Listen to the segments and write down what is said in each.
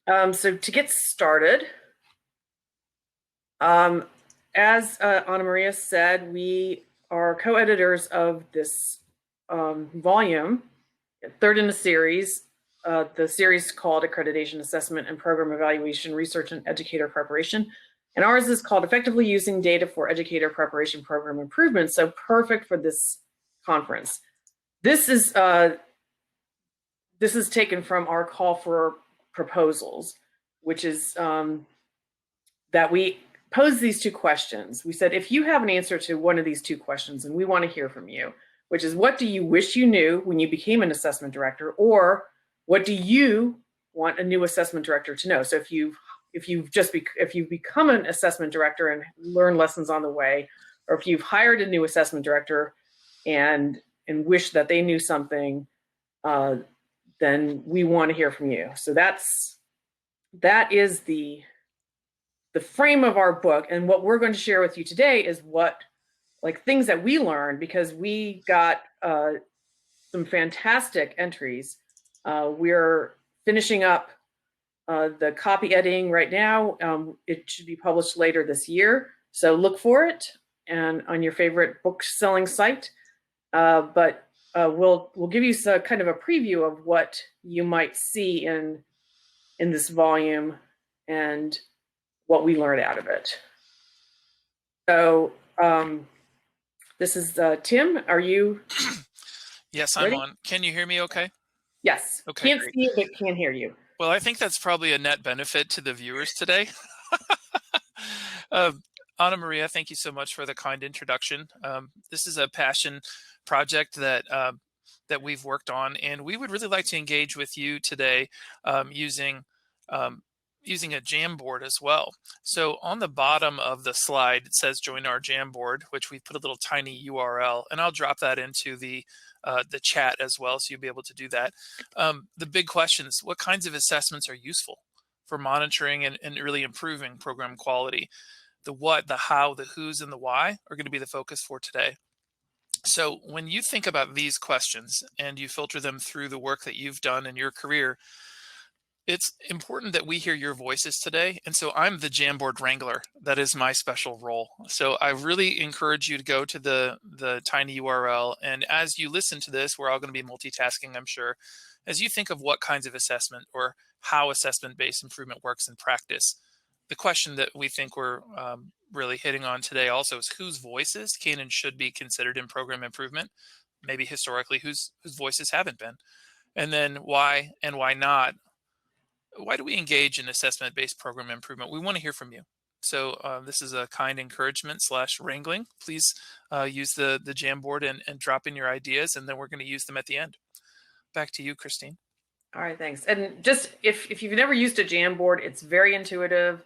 So to get started, as Anna Maria said, we are co-editors of this volume, third in the series. The series called Accreditation, Assessment, and Program Evaluation, Research and Educator Preparation. And ours is called Effectively Using Data for Educator Preparation Program Improvement. So perfect for this conference. This is taken from our call for proposals, which is that we pose these two questions. We said, if you have an answer to one of these two questions, and we want to hear from you, which is, what do you wish you knew when you became an assessment director, or what do you want a new assessment director to know? So if you've become an assessment director and learned lessons on the way, or if you've hired a new assessment director and wish that they knew something, then we want to hear from you. So that is the frame of our book. And what we're going to share with you today is things that we learned, because we got some fantastic entries. We're finishing up the copy editing right now. It should be published later this year, so look for it and on your favorite book selling site. But we'll give you kind of a preview of what you might see in this volume and what we learned out of it. So this is Tim. Are you? Yes, ready? I'm on. Can you hear me okay? Yes. Okay, Can't great. see you, but can hear you. Well, I think that's probably a net benefit to the viewers today. Anna Maria, thank you so much for the kind introduction. This is a passion project that we've worked on, and we would really like to engage with you today using a Jamboard as well. So on the bottom of the slide, it says join our Jamboard, which we put a little tiny URL, and I'll drop that into the chat as well, so you'll be able to do that. The big question is, what kinds of assessments are useful for monitoring and really improving program quality? The what, the how, the who's, and the why are going to be the focus for today. So when you think about these questions and you filter them through the work that you've done in your career, it's important that we hear your voices today. And so I'm the Jamboard Wrangler. That is my special role. So I really encourage you to go to the tiny URL. And as you listen to this, we're all going to be multitasking, I'm sure. As you think of what kinds of assessment or how assessment-based improvement works in practice, the question that we think we're really hitting on today also is whose voices can and should be considered in program improvement, maybe historically whose voices haven't been, and then why and why not. Why do we engage in assessment-based program improvement? We want to hear from you. So this is a kind encouragement / wrangling. Please use the Jamboard and drop in your ideas, and then we're going to use them at the end. Back to you, Christine. All right, thanks. And just if you've never used a Jamboard, it's very intuitive.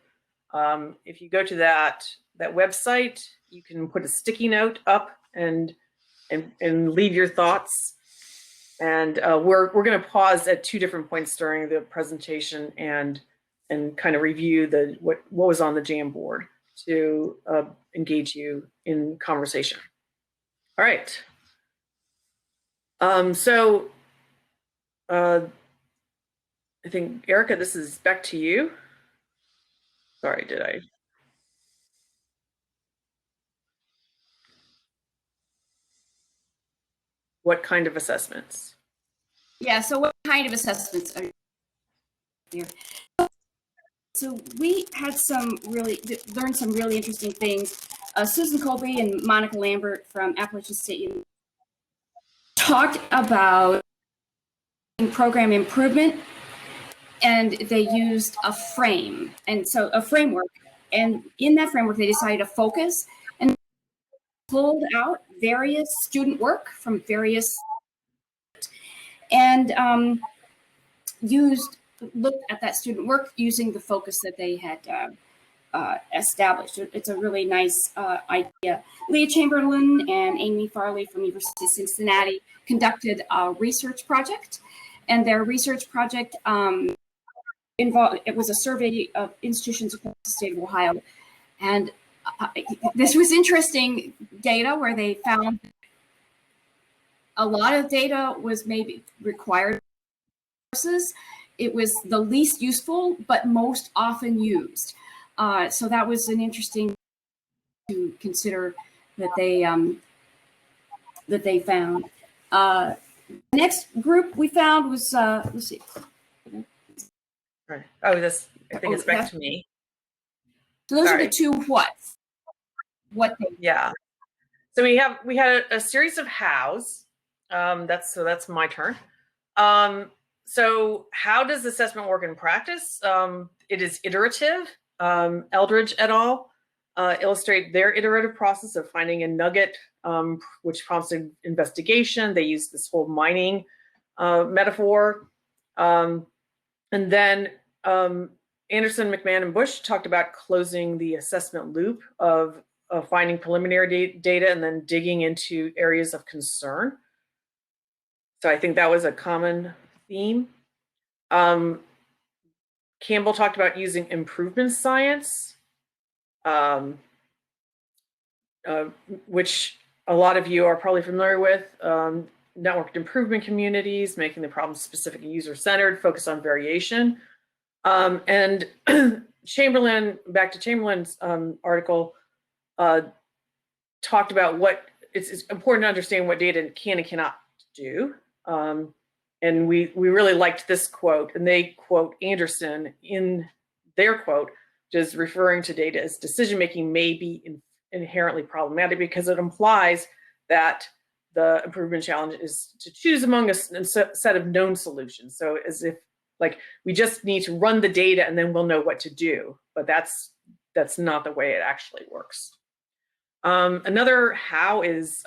If you go to that website, you can put a sticky note up and leave your thoughts. And we're going to pause at two different points during the presentation and kind of review what was on the Jamboard to engage you in conversation. All right. So I think, Erica, this is back to you. Sorry, did I? What kind of assessments? Yeah, so what kind of assessments are there? So we had learned some really interesting things. Susan Colby and Monica Lambert from Appalachian State University talked about program improvement, and they used a frame, and so a framework. And in that framework, they decided to focus and pulled out various student work from various and looked at that student work using the focus that they had established. It's a really nice idea. Leah Chamberlain and Amy Farley from University of Cincinnati conducted a research project, and their research project it was a survey of institutions across the state of Ohio. And this was interesting data where they found a lot of data was maybe required courses it was the least useful, but most often used. So that was an interesting to consider that they found. The next group we found was, let's see. Right. Oh, I think it's back to me. So those Sorry. are the two whats. What they. Yeah. So we had a series of hows. That's my turn. So how does assessment work in practice? It is iterative. Eldridge et al. Illustrate their iterative process of finding a nugget, which prompts an investigation. They use this whole mining metaphor. And then Anderson, McMahon, and Bush talked about closing the assessment loop of finding preliminary data and then digging into areas of concern. So I think that was a common theme. Campbell talked about using improvement science, which a lot of you are probably familiar with. Networked improvement communities, making the problem specific and user-centered, focus on variation. And Chamberlain, back to Chamberlain's article, talked about what it's important to understand what data can and cannot do. And we really liked this quote, and they quote Anderson in their quote, just referring to data as decision-making may be inherently problematic because it implies that the improvement challenge is to choose among a set of known solutions. So as if like we just need to run the data and then we'll know what to do, but that's not the way it actually works. Another how is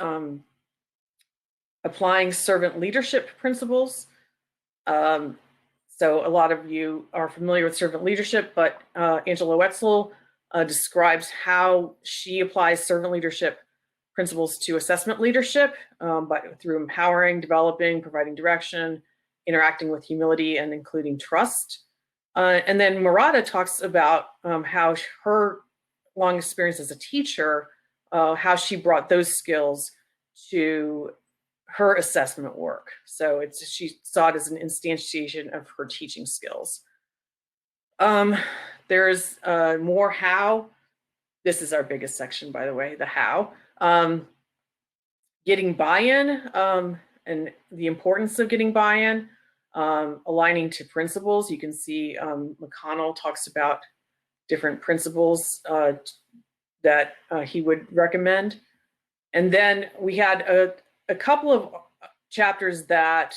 applying servant leadership principles. So a lot of you are familiar with servant leadership, but Angela Wetzel describes how she applies servant leadership principles to assessment leadership, but through empowering, developing, providing direction, interacting with humility, and including trust. And then Murata talks about how her long experience as a teacher, how she brought those skills to her assessment work. So she saw it as an instantiation of her teaching skills. There's more how. This is our biggest section, by the way, the how. Getting buy-in and the importance of getting buy-in, aligning to principles. You can see McConnell talks about different principles that he would recommend. And then we had a couple of chapters that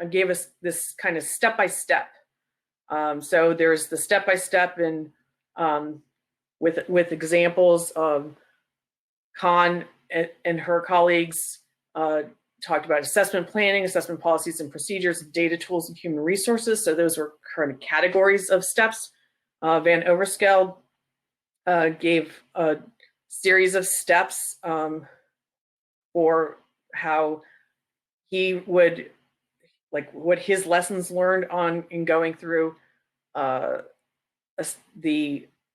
gave us this kind of step-by-step. So there's the step-by-step in with examples of Kahn and her colleagues talked about assessment planning, assessment policies and procedures, data tools, and human resources. So those were kind of categories of steps. Van Overskel gave a series of steps for how he would, like what his lessons learned in going through the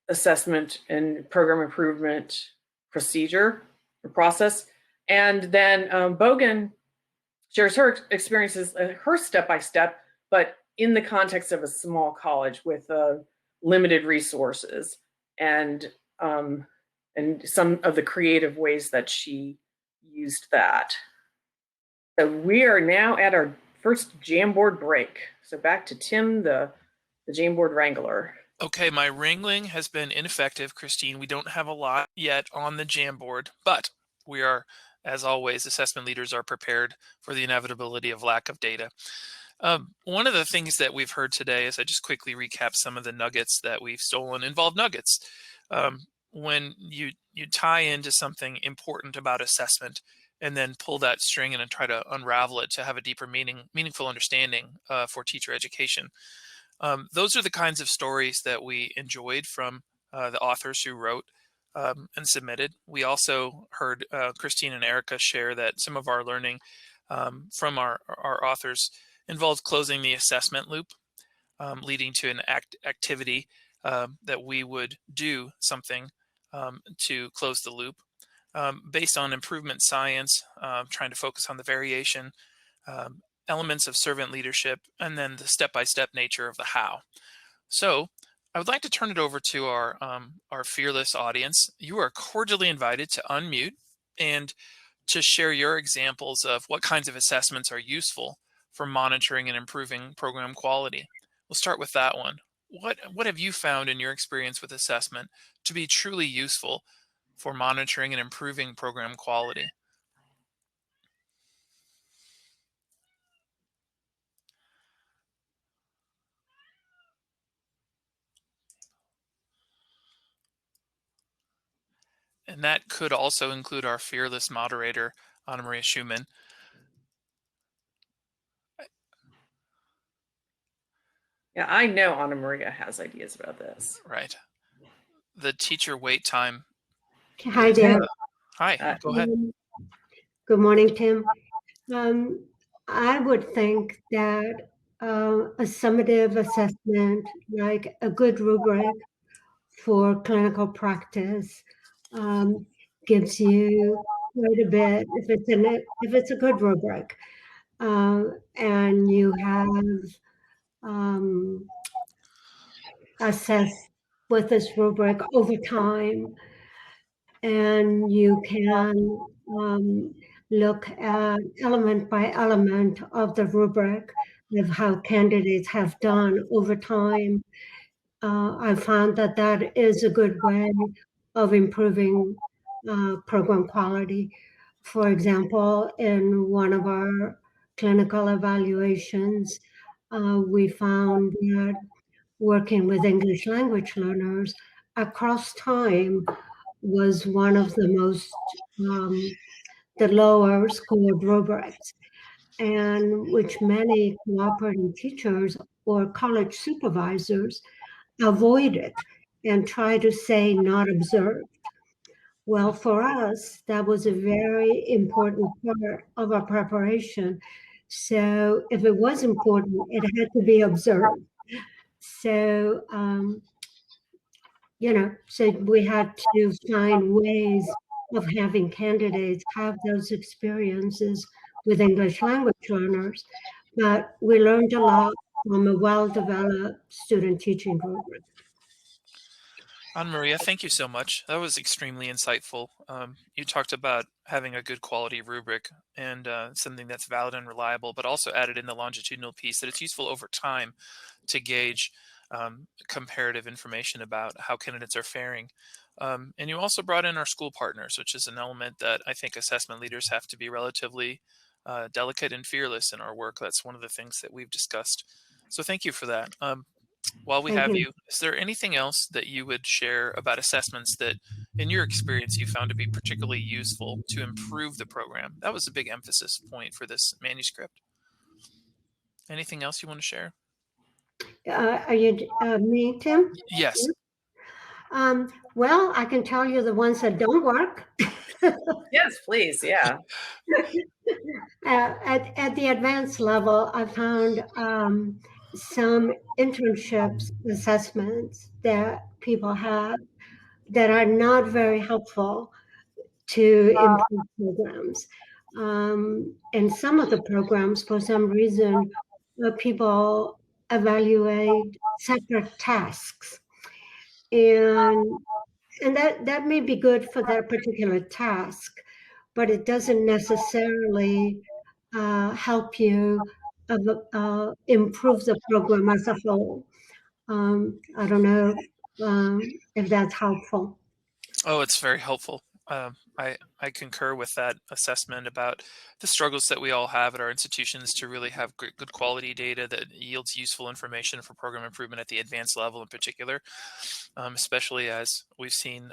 assessment and program improvement procedure or process. And then Bogan shares her experiences, her step-by-step, but in the context of a small college with limited resources and some of the creative ways that she used that. So we are now at our first Jamboard break. So back to Tim, the Jamboard Wrangler. Okay, my wrangling has been ineffective, Christine. We don't have a lot yet on the Jamboard, but we are, as always, assessment leaders are prepared for the inevitability of lack of data. One of the things that we've heard today, as I just quickly recap some of the nuggets that we've stolen, involve nuggets. When you tie into something important about assessment and then pull that string in and try to unravel it to have a deeper meaningful understanding for teacher education. Those are the kinds of stories that we enjoyed from the authors who wrote and submitted. We also heard Christine and Erica share that some of our learning from our authors involved closing the assessment loop, leading to an activity that we would do something to close the loop. Based on improvement science, trying to focus on the variation, elements of servant leadership, and then the step-by-step nature of the how. So I would like to turn it over to our fearless audience. You are cordially invited to unmute and to share your examples of what kinds of assessments are useful for monitoring and improving program quality. We'll start with that one. What have you found in your experience with assessment to be truly useful for monitoring and improving program quality? And that could also include our fearless moderator, Anna Maria Schumann. Yeah, I know Anna Maria has ideas about this. Right. The teacher wait time. Hi there. Hi, go ahead. Good morning, Tim. I would think that a summative assessment, like a good rubric for clinical practice, gives you quite a bit if it's a good rubric, and you have assessed with this rubric over time, and you can look at element by element of the rubric of how candidates have done over time. I found that that is a good way of improving program quality. For example, in one of our clinical evaluations, we found that working with English language learners across time was one of the most, the lower scored rubrics, and which many cooperating teachers or college supervisors avoided and try to say not observed. Well, for us, that was a very important part of our preparation. So if it was important, it had to be observed. So, so we had to find ways of having candidates have those experiences with English language learners. But we learned a lot from a well-developed student teaching rubric. Anna Maria, thank you so much. That was extremely insightful. You talked about having a good quality rubric and something that's valid and reliable, but also added in the longitudinal piece that it's useful over time to gauge comparative information about how candidates are faring. And you also brought in our school partners, which is an element that I think assessment leaders have to be relatively delicate and fearless in our work. That's one of the things that we've discussed. So thank you for that. While we have you, is there anything else that you would share about assessments that, in your experience, you found to be particularly useful to improve the program? That was a big emphasis point for this manuscript. Anything else you want to share? Are you me, Tim? Yes. Well, I can tell you the ones that don't work. Yes, please. Yeah. At the advanced level, I found some internships assessments that people have that are not very helpful to improve programs. And some of the programs, for some reason, people evaluate separate tasks. And that may be good for that particular task, but it doesn't necessarily help you improve the program as a whole. I don't know if that's helpful. Oh, it's very helpful. I concur with that assessment about the struggles that we all have at our institutions to really have good quality data that yields useful information for program improvement at the advanced level in particular, especially as we've seen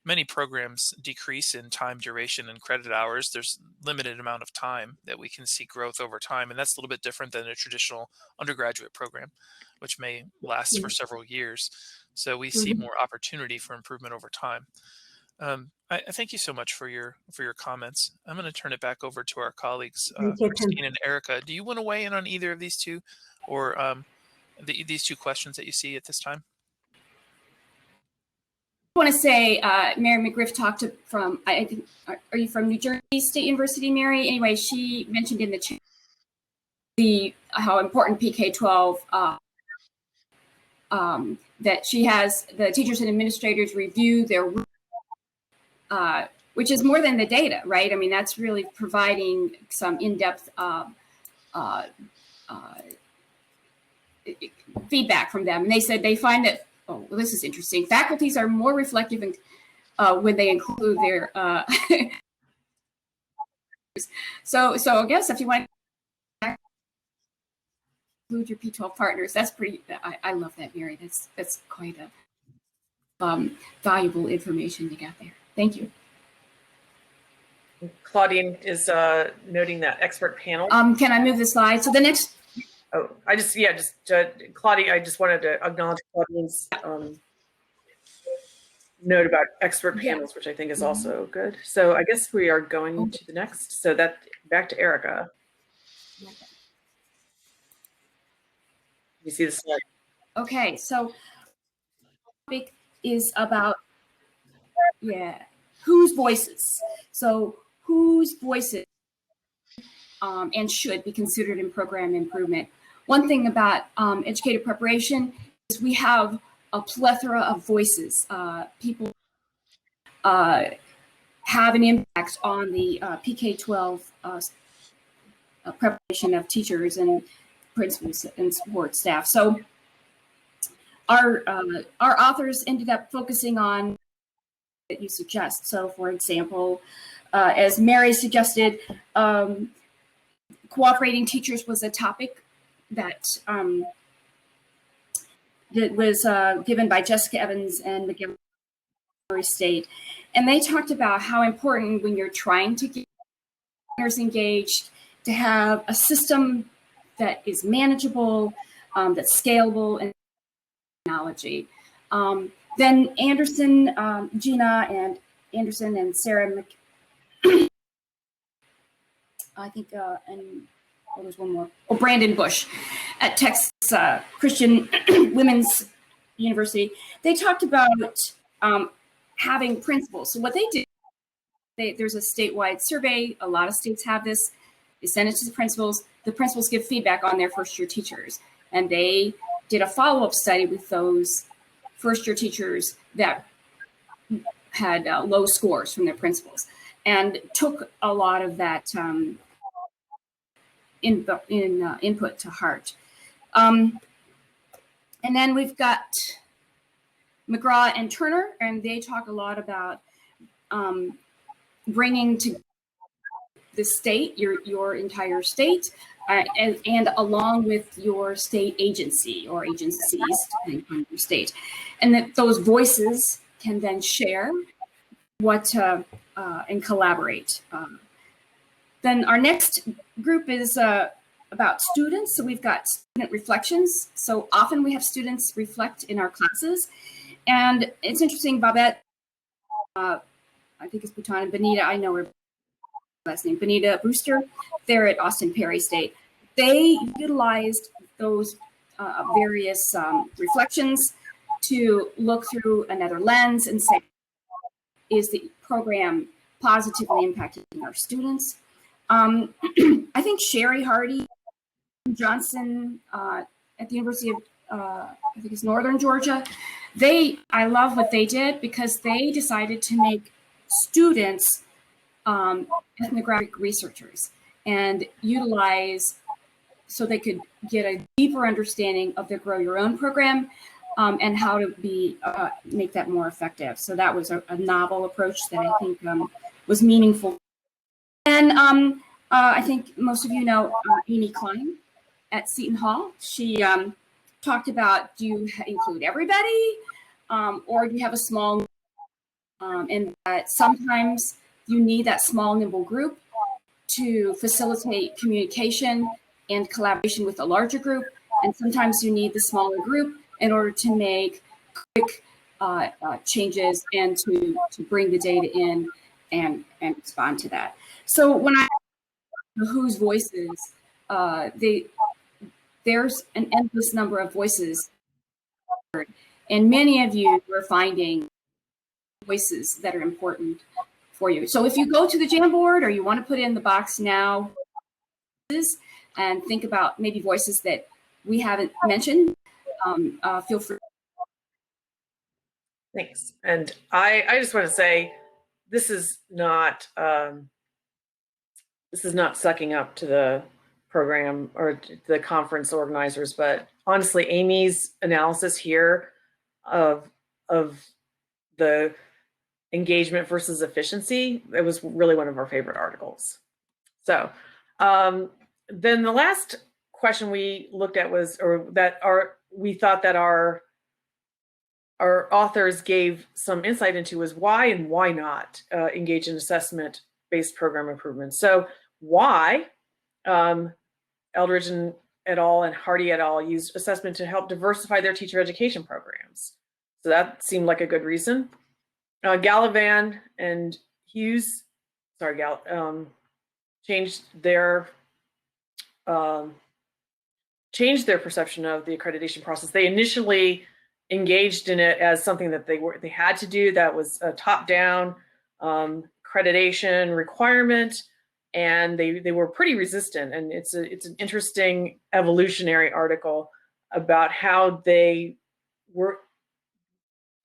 many programs decrease in time duration and credit hours. There's limited amount of time that we can see growth over time, and that's a little bit different than a traditional undergraduate program, which may last for several years. So we see more opportunity for improvement over time. I thank you so much for your comments. I'm going to turn it back over to our colleagues, Christine and Erica. Do you want to weigh in on either of these two, or these two questions that you see at this time? I want to say Mary McGriff talked from, I think, are you from New Jersey State University, Mary? Anyway, she mentioned in the chat how important PK-12 that she has the teachers and administrators review their, which is more than the data, right? I mean, that's really providing some in-depth feedback from them. And they said they find that, oh, well, this is interesting. Faculties are more reflective when they include their, so I guess if you want to include your P12 partners, that's pretty, I love that, Mary. That's quite a valuable information to get there. Thank you. Claudine is noting that expert panel. Can I move the slide? So the next. Oh, Claudia, I just wanted to acknowledge Claudine's note about expert panels, which I think is also good. So I guess we are going to the next. So that back to Erica. You see the slide? Okay, so topic is about whose voices. So whose voices and should be considered in program improvement. One thing about educator preparation is we have a plethora of voices. People have an impact on the PK-12 preparation of teachers and principals and support staff. So our authors ended up focusing on that you suggest. So for example, as Mary suggested, cooperating teachers was a topic that that was given by Jessica Evans and McGill State. And they talked about how important when you're trying to get learners engaged to have a system that is manageable, that's scalable, and technology. Then Anderson, Gina and Anderson and Sarah I think, and there's one more. Oh, Brandon Bush at Texas Christian Women's University. They talked about having principals. So what they did, there's a statewide survey. A lot of states have this. They send it to the principals. The principals give feedback on their first-year teachers. And they did a follow-up study with those first-year teachers that had low scores from their principals and took a lot of that input to heart. And then we've got McGraw and Turner, and they talk a lot about bringing to the state, your entire state, and along with your state agency or agencies, depending on your state. And that those voices can then share what and collaborate. Then our next group is about students. So we've got student reflections. So often we have students reflect in our classes. And it's interesting, Babette, I think it's Bhutan, and Benita, I know her last name, Benita Brewster, they're at Austin Perry State. They utilized those various reflections to look through another lens and say, is the program positively impacting our students? I think Sherry Hardy Johnson at the University of, I think it's Northern Georgia, I love what they did because they decided to make students ethnographic researchers and utilize so they could get a deeper understanding of the Grow Your Own program and how to make that more effective. So that was a novel approach that I think was meaningful. And I think most of you know Amy Klein at Seton Hall. She talked about, do you include everybody or do you have a small, and that sometimes you need that small, nimble group to facilitate communication and collaboration with a larger group. And sometimes you need the smaller group in order to make quick changes and to bring the data in and respond to that. So when I whose voices, there's an endless number of voices. And many of you are finding voices that are important for you. So if you go to the Jamboard or you want to put in the box now, and think about maybe voices that we haven't mentioned. Feel free. Thanks. And I just want to say, this is not sucking up to the program or to the conference organizers, but honestly, Amy's analysis here of the engagement versus efficiency, it was really one of our favorite articles. So then the last question we looked at was, we thought that our authors gave some insight into, was why and why not engage in assessment-based program improvements. So why Eldridge and et al. And Hardy et al. Used assessment to help diversify their teacher education programs. So that seemed like a good reason. Gallivan and Hughes, changed their perception of the accreditation process. They initially engaged in it as something that they had to do, that was a top-down accreditation requirement, and they were pretty resistant. And it's an interesting evolutionary article about how they were,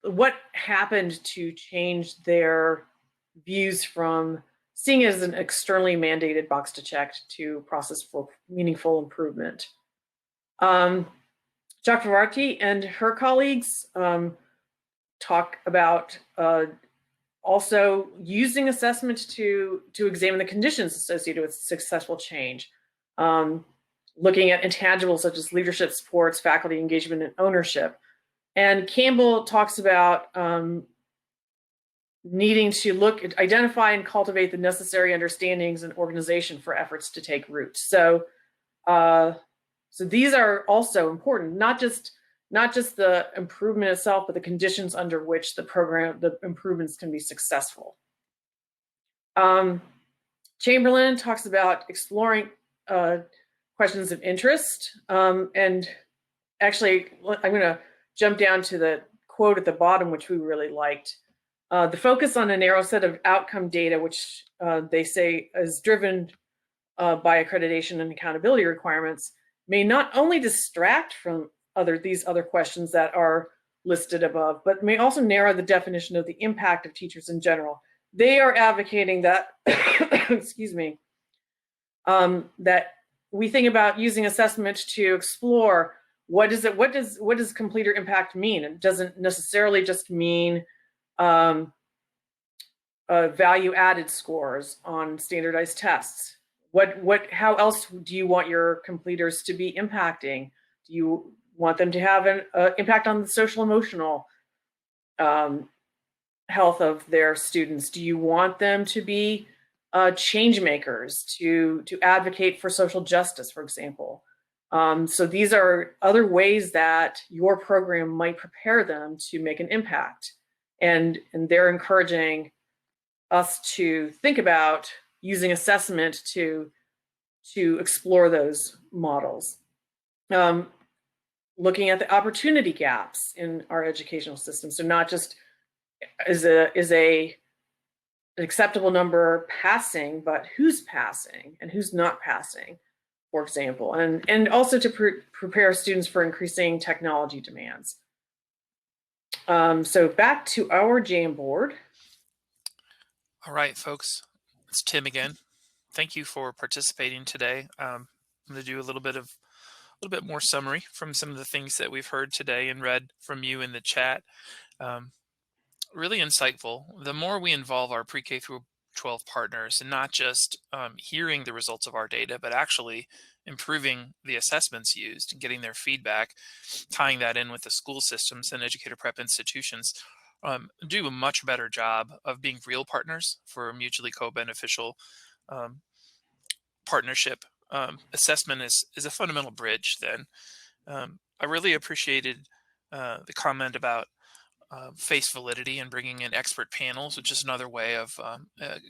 what happened to change their views from seeing it as an externally mandated box to check to process for meaningful improvement. Chakravarti and her colleagues talk about also using assessment to examine the conditions associated with successful change, looking at intangibles such as leadership supports, faculty engagement, and ownership. And Campbell talks about needing to identify and cultivate the necessary understandings and organization for efforts to take root. So these are also important, not just the improvement itself, but the conditions under which the improvements can be successful. Chamberlain talks about exploring questions of interest. And actually, I'm going to jump down to the quote at the bottom, which we really liked. The focus on a narrow set of outcome data, which they say is driven by accreditation and accountability requirements, may not only distract from these other questions that are listed above, but may also narrow the definition of the impact of teachers in general. They are advocating that, excuse me, that we think about using assessment to explore what does completer impact mean? It doesn't necessarily just mean value added scores on standardized tests. How else do you want your completers to be impacting? Do you want them to have an impact on the social emotional health of their students? Do you want them to be change makers, to advocate for social justice, for example? So these are other ways that your program might prepare them to make an impact. And they're encouraging us to think about using assessment to explore those models. Looking at the opportunity gaps in our educational system. So not just is an acceptable number passing, but who's passing and who's not passing, for example, and also to prepare students for increasing technology demands. So back to our Jamboard. All right, folks, it's Tim again. Thank you for participating today. I'm going to do a little bit more summary from some of the things that we've heard today and read from you in the chat. Really insightful. The more we involve our pre-K through 12 partners and not just hearing the results of our data, but actually improving the assessments used and getting their feedback, tying that in with the school systems and educator prep institutions, do a much better job of being real partners for a mutually co-beneficial partnership. Assessment is a fundamental bridge then. I really appreciated the comment about face validity and bringing in expert panels, which is another way of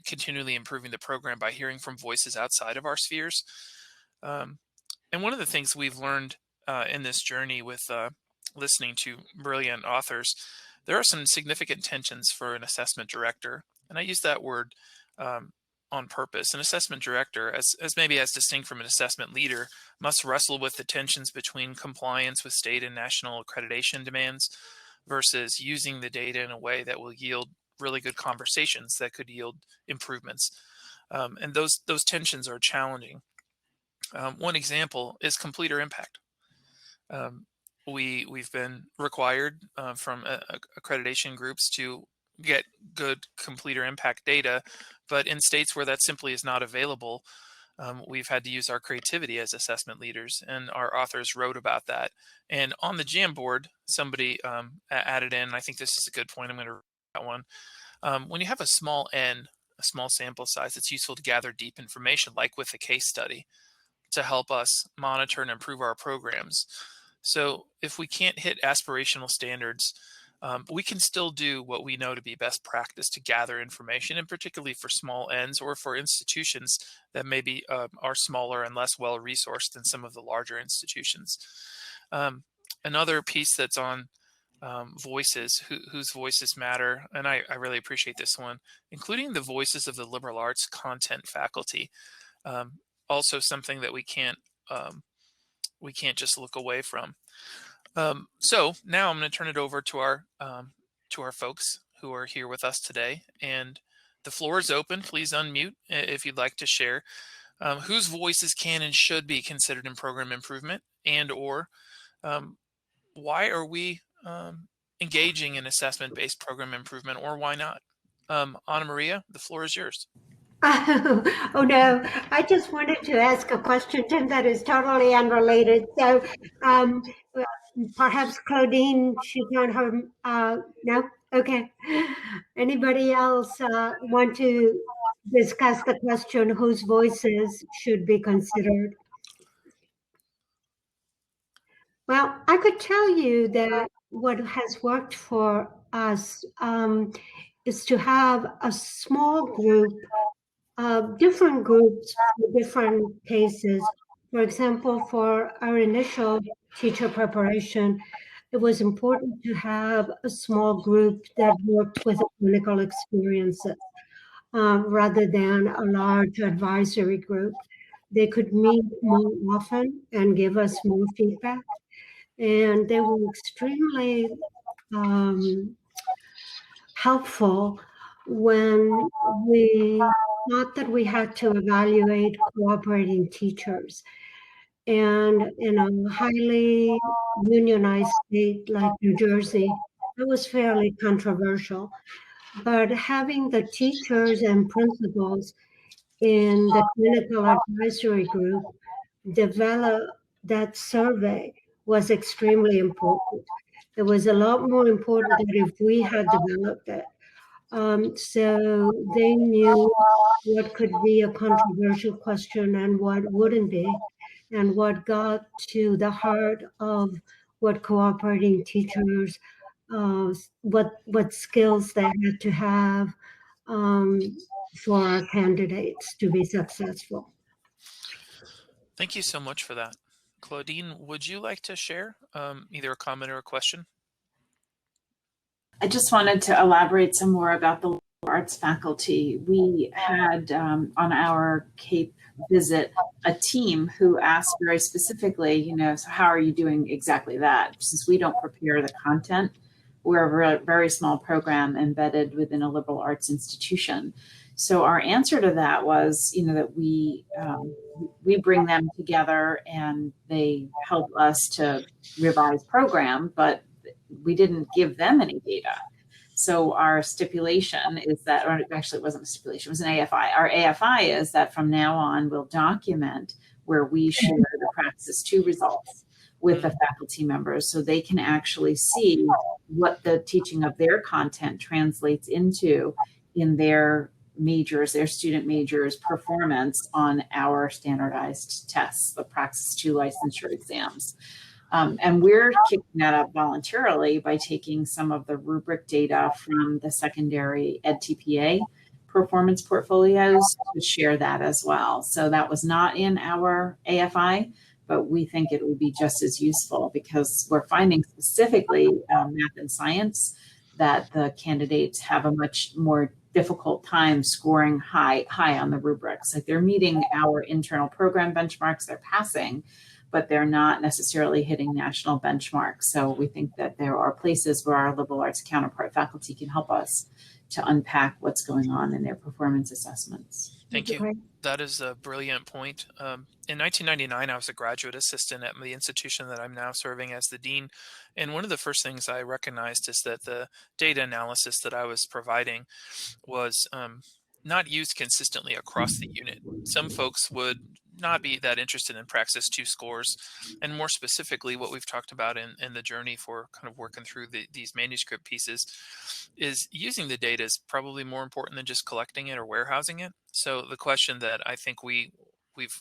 continually improving the program by hearing from voices outside of our spheres. And one of the things we've learned in this journey with listening to brilliant authors, there are some significant tensions for an assessment director. And I use that word on purpose. An assessment director, as maybe as distinct from an assessment leader, must wrestle with the tensions between compliance with state and national accreditation demands versus using the data in a way that will yield really good conversations that could yield improvements. And those tensions are challenging. One example is completer impact. We've been required from accreditation groups to get good completer impact data, but in states where that simply is not available, we've had to use our creativity as assessment leaders, and our authors wrote about that. And on the Jamboard, somebody added in, I think this is a good point, I'm going to read that one. When you have a small N, a small sample size, it's useful to gather deep information, like with a case study, to help us monitor and improve our programs. So if we can't hit aspirational standards, we can still do what we know to be best practice to gather information, and particularly for small N's or for institutions that maybe are smaller and less well-resourced than some of the larger institutions. Another piece that's on voices, whose voices matter, and I really appreciate this one, including the voices of the liberal arts content faculty. Also something that we can't just look away from. So now I'm going to turn it over to our folks who are here with us today, and the floor is open. Please unmute if you'd like to share whose voices can and should be considered in program improvement, and or why are we engaging in assessment-based program improvement, or why not? Anna Maria, the floor is yours. Oh no, I just wanted to ask a question, Tim, that is totally unrelated. So perhaps Claudine, she's on her, no? Okay. Anybody else want to discuss the question, whose voices should be considered? Well, I could tell you that what has worked for us is to have a small group, different groups for different cases. For example, for our initial teacher preparation, it was important to have a small group that worked with clinical experiences rather than a large advisory group. They could meet more often and give us more feedback. And they were extremely helpful when we thought that we had to evaluate cooperating teachers. And in a highly unionized state like New Jersey, it was fairly controversial. But having the teachers and principals in the clinical advisory group develop that survey was extremely important. It was a lot more important than if we had developed it. So they knew what could be a controversial question and what wouldn't be, and what got to the heart of what cooperating teachers, what skills they had to have for our candidates to be successful. Thank you so much for that. Claudine, would you like to share either a comment or a question? I just wanted to elaborate some more about the arts faculty. We had on our CAPE visit a team who asked very specifically, so how are you doing exactly that? Since we don't prepare the content, we're a very small program embedded within a liberal arts institution. So our answer to that was, that we bring them together and they help us to revise program, but we didn't give them any data. So our stipulation is that, or actually it wasn't a stipulation, it was an AFI. Our AFI is that from now on, we'll document where we share the Praxis 2 results with the faculty members so they can actually see what the teaching of their content translates into in their majors, their student majors performance on our standardized tests, the Praxis 2 licensure exams. And we're kicking that up voluntarily by taking some of the rubric data from the secondary EdTPA performance portfolios to share that as well. So that was not in our AFI, but we think it would be just as useful because we're finding specifically math and science that the candidates have a much more difficult time scoring high on the rubrics. Like they're meeting our internal program benchmarks, they're passing, but they're not necessarily hitting national benchmarks. So we think that there are places where our liberal arts counterpart faculty can help us to unpack what's going on in their performance assessments. Thank you. That is a brilliant point. In 1999, I was a graduate assistant at the institution that I'm now serving as the dean. And one of the first things I recognized is that the data analysis that I was providing was not used consistently across the unit. Some folks would not be that interested in Praxis 2 scores. And more specifically, what we've talked about in the journey for kind of working through these manuscript pieces is using the data is probably more important than just collecting it or warehousing it. So the question that I think we've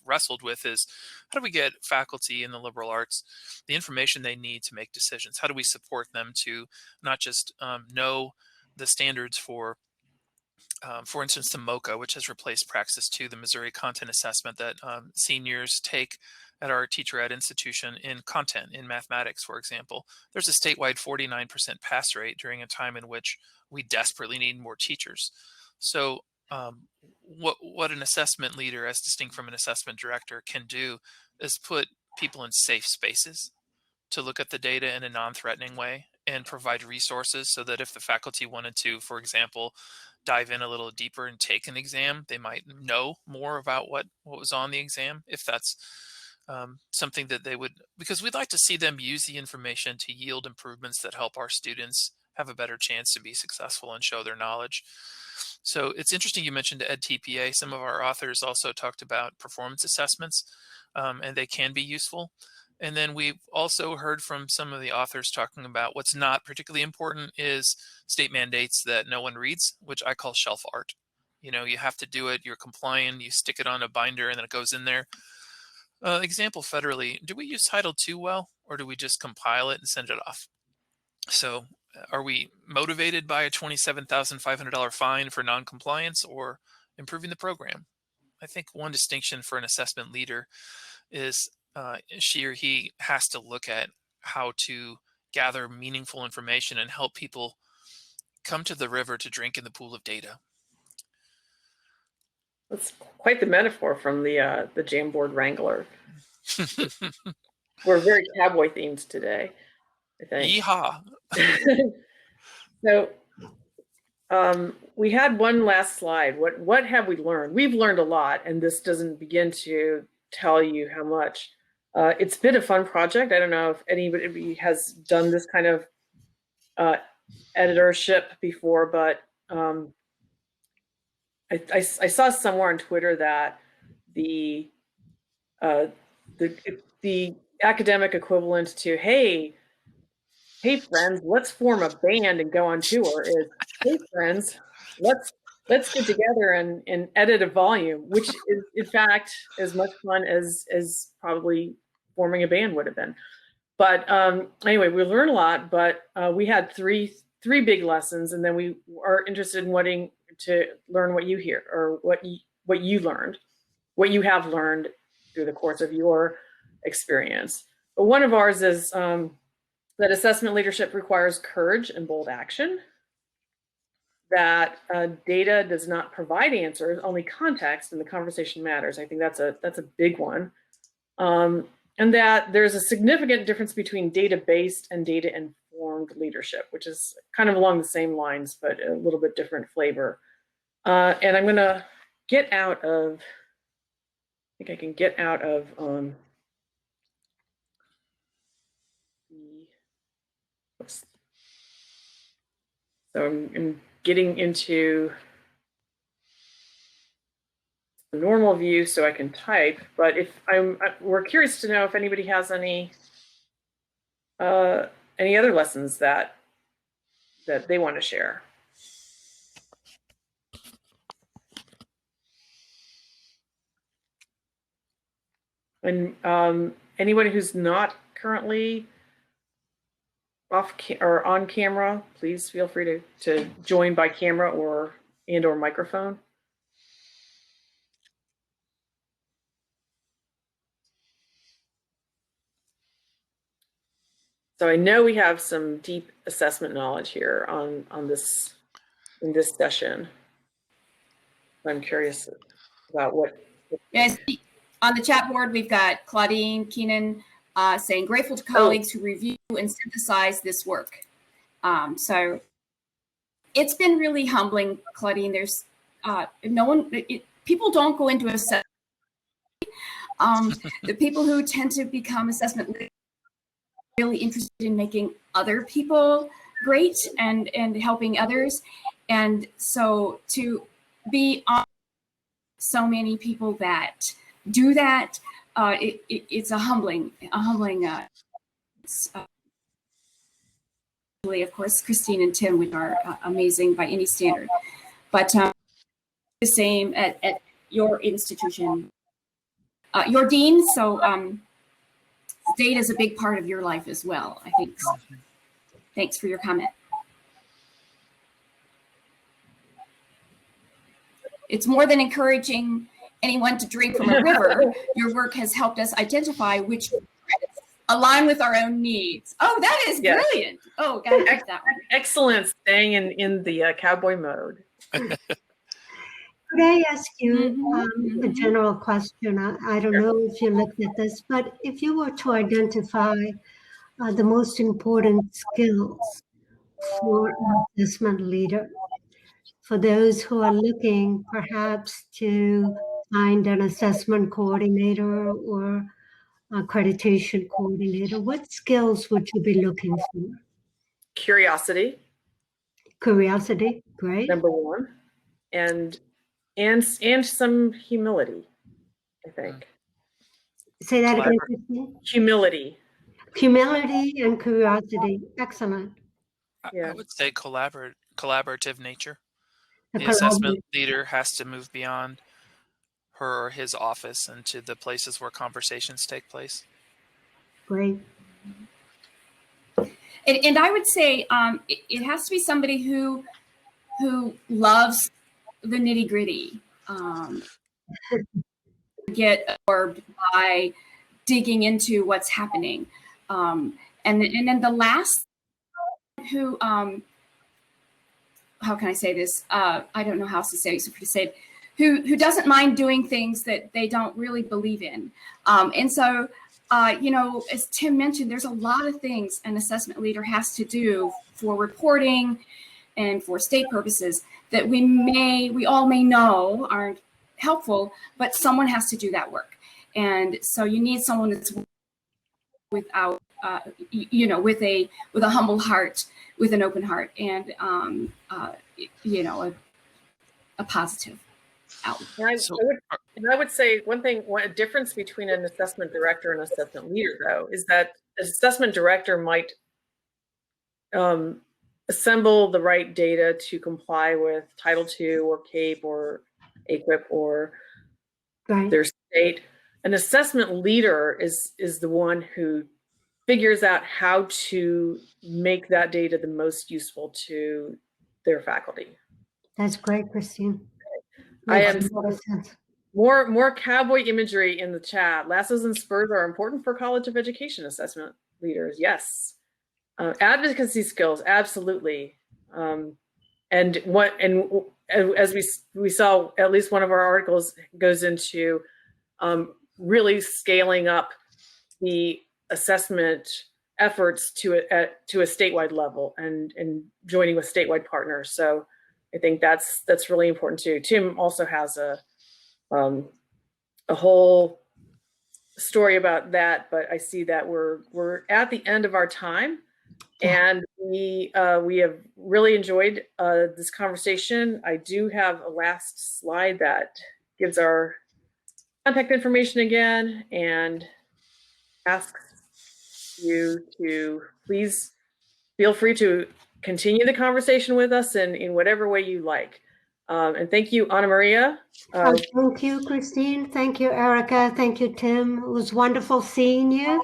wrestled with is, how do we get faculty in the liberal arts the information they need to make decisions? How do we support them to not just know the standards for instance, the MOCA, which has replaced Praxis 2, the Missouri Content Assessment that seniors take at our teacher ed institution in content, in mathematics, for example. There's a statewide 49% pass rate during a time in which we desperately need more teachers. So what an assessment leader, as distinct from an assessment director, can do is put people in safe spaces to look at the data in a non-threatening way and provide resources so that if the faculty wanted to, for example, dive in a little deeper and take an exam, they might know more about what was on the exam, if that's something that they would, because we'd like to see them use the information to yield improvements that help our students have a better chance to be successful and show their knowledge. So it's interesting you mentioned EdTPA. Some of our authors also talked about performance assessments, and they can be useful. And then we've also heard from some of the authors talking about what's not particularly important is state mandates that no one reads, which I call shelf art. You know, you have to do it, you're compliant, you stick it on a binder and then it goes in there. Example federally, do we use Title II well, or do we just compile it and send it off? So are we motivated by a $27,500 fine for noncompliance or improving the program? I think one distinction for an assessment leader is she or he has to look at how to gather meaningful information and help people come to the river to drink in the pool of data. That's quite the metaphor from the Jamboard Wrangler. We're very cowboy themed today, I think. Yeehaw! So we had one last slide. What have we learned? We've learned a lot, and this doesn't begin to tell you how much. It's been a fun project. I don't know if anybody has done this kind of editorship before, but I saw somewhere on Twitter that the academic equivalent to hey friends, let's form a band and go on tour is, hey friends, let's get together and edit a volume, which is in fact as much fun as probably forming a band would have been. But anyway, we learned a lot, but we had three big lessons, and then we are interested in wanting to learn what you hear, or what you learned, what you have learned through the course of your experience. But one of ours is that assessment leadership requires courage and bold action, that data does not provide answers, only context, and the conversation matters. I think that's a big one. And that there's a significant difference between data-based and data-informed leadership, which is kind of along the same lines, but a little bit different flavor. And I'm gonna get out of, I think I can get out of so I'm getting into the normal view so I can type, but if we're curious to know if anybody has any other lessons that they want to share. And anyone who's not currently off or on camera, please feel free to join by camera or microphone. So I know we have some deep assessment knowledge here on this in this session. I'm curious about what. Yes, on the chat board, we've got Claudine Keenan saying, grateful to Oh. colleagues who review and synthesize this work. So it's been really humbling, Claudine. There's no one, people don't go into assessment. The people who tend to become assessment leaders are really interested in making other people great and helping others. And so to be on so many people that do that, it's a humbling. Of course, Christine and Tim, which are amazing by any standard, but the same at your institution, your dean. So data is a big part of your life as well, I think. So. Thanks for your comment. It's more than encouraging anyone to drink from a river. Your work has helped us identify which credits align with our own needs. Oh, that is brilliant. Oh, gotta take that one. Excellent, staying in the cowboy mode. Could I ask you a general question? I don't know if you looked at this, but if you were to identify the most important skills for an assessment leader, for those who are looking perhaps to find an assessment coordinator or accreditation coordinator, what skills would you be looking for? Curiosity. Curiosity, great. Number one, and some humility, I think. Say that again, Christine. Humility. Humility and curiosity, excellent. I would say collaborative nature. The The assessment leader has to move beyond her or his office into the places where conversations take place. Great. And I would say it has to be somebody who loves the nitty gritty. Get absorbed by digging into what's happening, and then the last who how can I say this? I don't know how to say it. Who doesn't mind doing things that they don't really believe in, and so. As Tim mentioned, there's a lot of things an assessment leader has to do for reporting and for state purposes that we all may know aren't helpful, but someone has to do that work. And so you need someone that's without, with a humble heart, with an open heart, and a positive outlook. I would say a difference between an assessment director and assessment leader, though, is that an assessment director might assemble the right data to comply with Title II or CAPE or AQIP or their state. An assessment leader is the one who figures out how to make that data the most useful to their faculty. That's great, Christine. I am more cowboy imagery in the chat. Lassos and spurs are important for College of Education assessment leaders. Yes. Advocacy skills, absolutely. And as we saw, at least one of our articles goes into really scaling up the assessment efforts to a statewide level and joining with statewide partners. So I think that's really important too. Tim also has a whole story about that, but I see that we're at the end of our time, and we have really enjoyed this conversation. I do have a last slide that gives our contact information again and asks you to please feel free to continue the conversation with us in whatever way you like. And thank you, Ana Maria. Thank you, Christine. Thank you, Erica. Thank you, Tim. It was wonderful seeing you.